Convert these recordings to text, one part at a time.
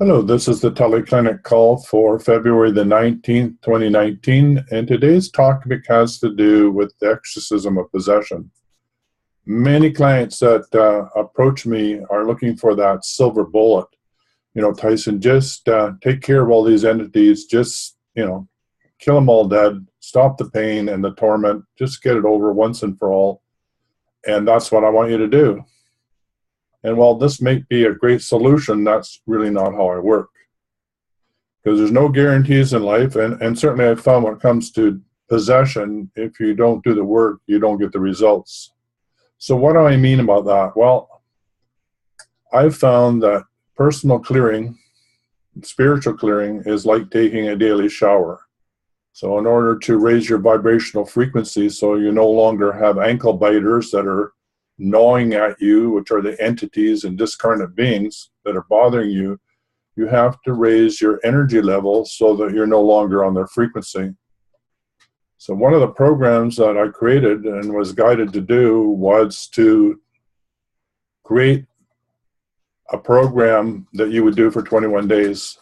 Hello, this is the teleclinic call for February the 19th, 2019, and today's topic has to do with the exorcism of possession. Many clients that approach me are looking for that silver bullet. Tyson, just take care of all these entities, just, kill them all dead, stop the pain and the torment, just get it over once and for all, and that's what I want you to do. And while this may be a great solution, that's really not how I work. Because there's no guarantees in life, and certainly I've found when it comes to possession, if you don't do the work, you don't get the results. So what do I mean about that? Well, I've found that personal clearing, spiritual clearing, is like taking a daily shower. So in order to raise your vibrational frequency so you no longer have ankle biters that are gnawing at you, which are the entities and discarnate beings that are bothering you, you have to raise your energy level so that you're no longer on their frequency. So one of the programs that I created and was guided to do was to create a program that you would do for 21 days,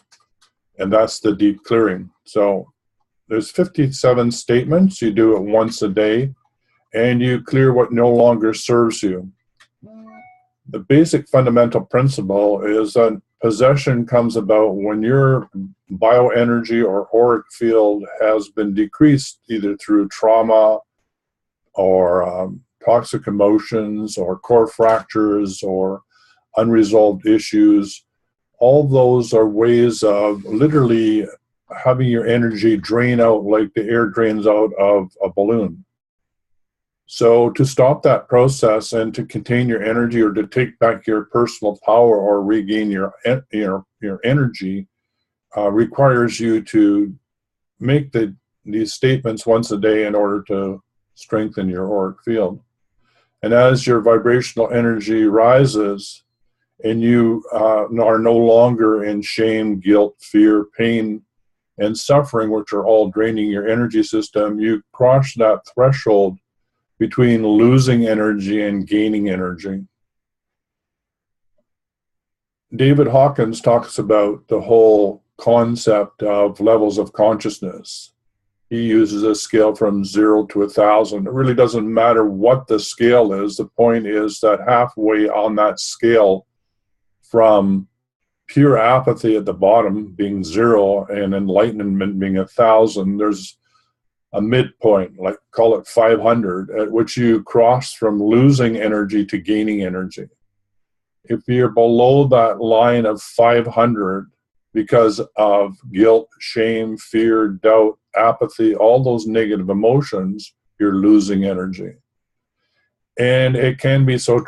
and that's the deep clearing. So there's 57 statements. You do it once a day, and you clear what no longer serves you. The basic fundamental principle is that possession comes about when your bioenergy or auric field has been decreased either through trauma or toxic emotions or core fractures or unresolved issues. All those are ways of literally having your energy drain out like the air drains out of a balloon. So to stop that process and to contain your energy or to take back your personal power or regain your energy requires you to make these statements once a day in order to strengthen your auric field. And as your vibrational energy rises and you are no longer in shame, guilt, fear, pain, and suffering, which are all draining your energy system, you cross that threshold between losing energy and gaining energy. David Hawkins talks about the whole concept of levels of consciousness. He uses a scale from 0 to 1,000. It really doesn't matter what the scale is. The point is that halfway on that scale, from pure apathy at the bottom being 0 and enlightenment being 1,000, there's a midpoint, like call it 500, at which you cross from losing energy to gaining energy. If you're below that line of 500 because of guilt, shame, fear, doubt, apathy, all those negative emotions, you're losing energy. And it can be so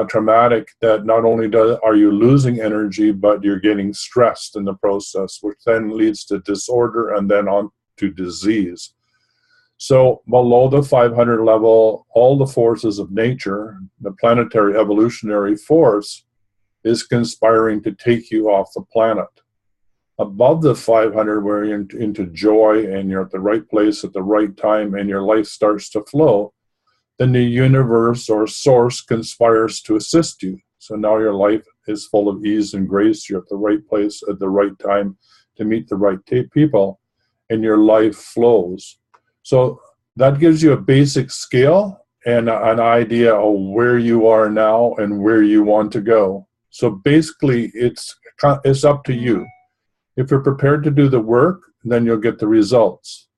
traumatic that not only are you losing energy, but you're getting stressed in the process, which then leads to disorder and then on to disease. So below the 500 level, all the forces of nature, the planetary evolutionary force, is conspiring to take you off the planet. Above the 500, where you're into joy and you're at the right place at the right time and your life starts to flow, then the universe or source conspires to assist you. So now your life is full of ease and grace. You're at the right place at the right time to meet the right people, and your life flows. So that gives you a basic scale and an idea of where you are now and where you want to go. So basically, it's up to you. If you're prepared to do the work, then you'll get the results.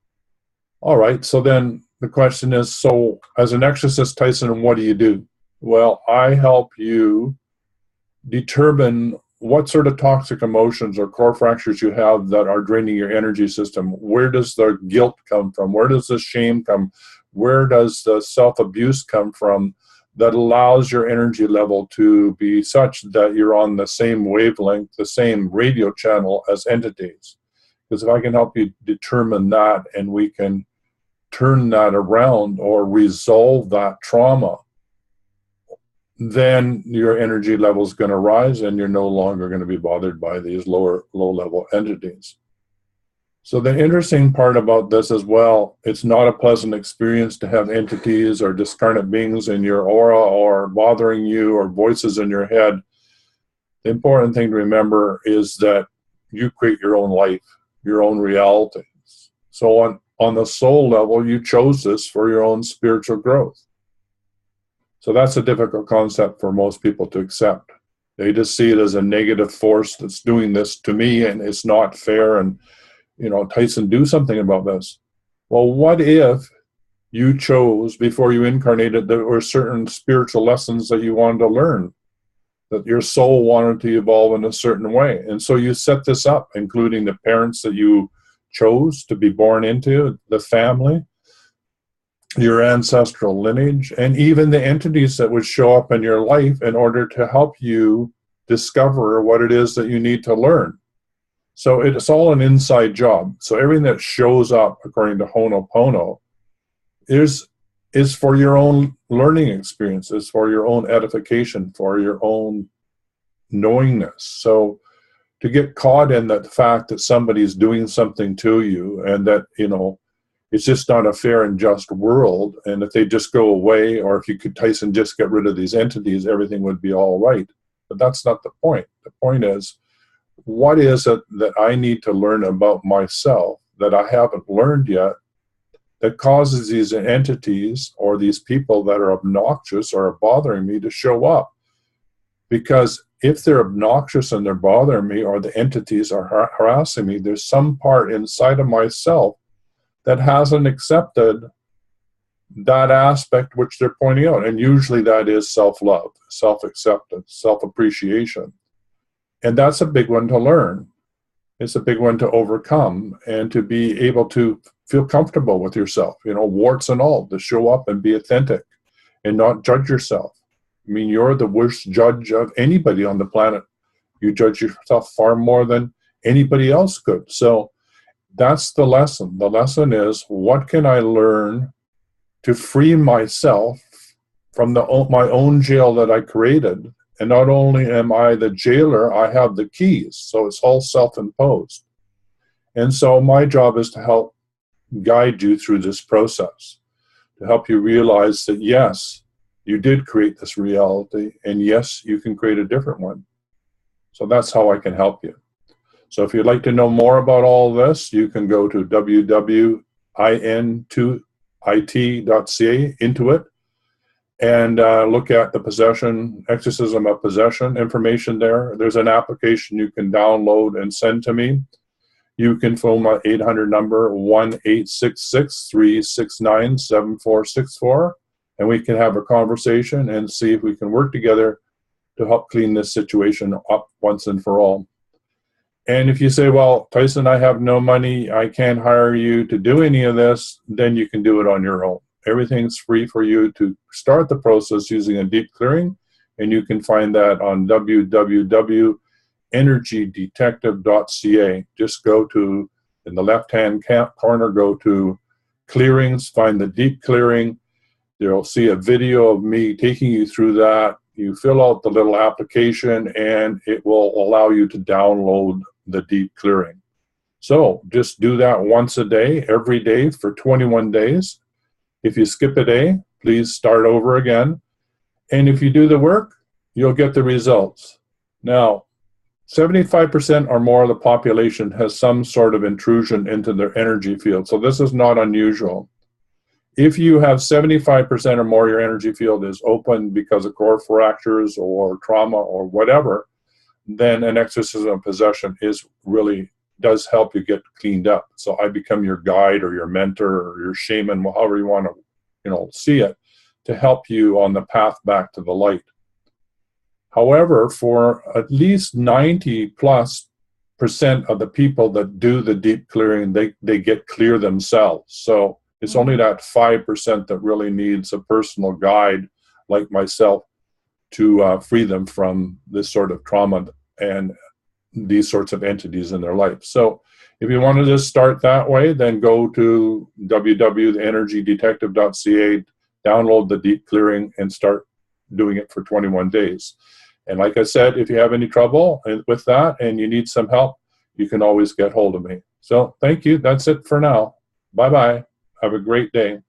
All right, so then the question is, so as an exorcist, Tyson, what do you do? Well, I help you determine what sort of toxic emotions or core fractures you have that are draining your energy system. Where does the guilt come from? Where does the shame come? Where does the self-abuse come from that allows your energy level to be such that you're on the same wavelength, the same radio channel as entities? Because if I can help you determine that and we can turn that around or resolve that trauma, then your energy level is going to rise and you're no longer going to be bothered by these low-level entities. So the interesting part about this as well, it's not a pleasant experience to have entities or discarnate beings in your aura or bothering you or voices in your head. The important thing to remember is that you create your own life, your own reality. So on the soul level, you chose this for your own spiritual growth. So that's a difficult concept for most people to accept. They just see it as a negative force that's doing this to me, and it's not fair, and, Tyson, do something about this. Well, what if you chose before you incarnated there were certain spiritual lessons that you wanted to learn, that your soul wanted to evolve in a certain way? And so you set this up, including the parents that you chose to be born into, the family, your ancestral lineage, and even the entities that would show up in your life in order to help you discover what it is that you need to learn. So it's all an inside job. So everything that shows up, according to Ho'oponopono, is for your own learning experiences, for your own edification, for your own knowingness. So to get caught in the fact that somebody's doing something to you, and that, it's just not a fair and just world, and if they just go away, or if you could, Tyson, just get rid of these entities, everything would be all right. But that's not the point. The point is, what is it that I need to learn about myself that I haven't learned yet, that causes these entities or these people that are obnoxious or are bothering me to show up? Because if they're obnoxious and they're bothering me, or the entities are harassing me, there's some part inside of myself that hasn't accepted that aspect which they're pointing out. And usually that is self-love, self-acceptance, self-appreciation. And that's a big one to learn. It's a big one to overcome, and to be able to feel comfortable with yourself, warts and all, to show up and be authentic and not judge yourself. I mean, you're the worst judge of anybody on the planet. You judge yourself far more than anybody else could. So that's the lesson. The lesson is, what can I learn to free myself from my own jail that I created? And not only am I the jailer, I have the keys. So it's all self-imposed. And so my job is to help guide you through this process, to help you realize that, yes, you did create this reality, and yes, you can create a different one. So that's how I can help you. So if you'd like to know more about all this, you can go to www.in2it.ca, Intuit, and look at the possession, Exorcism of Possession information there. There's an application you can download and send to me. You can phone my 800 number, 1-866-369-7464, and we can have a conversation and see if we can work together to help clean this situation up once and for all. And if you say, well, Tyson, I have no money, I can't hire you to do any of this, then you can do it on your own. Everything's free for you to start the process using a deep clearing, and you can find that on www.energydetective.ca. Just go to, in the left-hand corner, go to clearings, find the deep clearing. You'll see a video of me taking you through that. You fill out the little application, and it will allow you to download the deep clearing. So just do that once a day, every day for 21 days. If you skip a day, please start over again. And if you do the work, you'll get the results. Now, 75% or more of the population has some sort of intrusion into their energy field. So this is not unusual. If you have 75% or more of your energy field is open because of core fractures or trauma or whatever, then an exorcism of possession does help you get cleaned up. So I become your guide or your mentor or your shaman, however you want to, see it, to help you on the path back to the light. However, for at least 90+% of the people that do the deep clearing, they get clear themselves. So it's only that 5% that really needs a personal guide like myself to free them from this sort of trauma and these sorts of entities in their life. So if you want to just start that way, then go to www.energydetective.ca, download the deep clearing, and start doing it for 21 days. And like I said, if you have any trouble with that and you need some help, you can always get hold of me. So thank you. That's it for now. Bye-bye. Have a great day.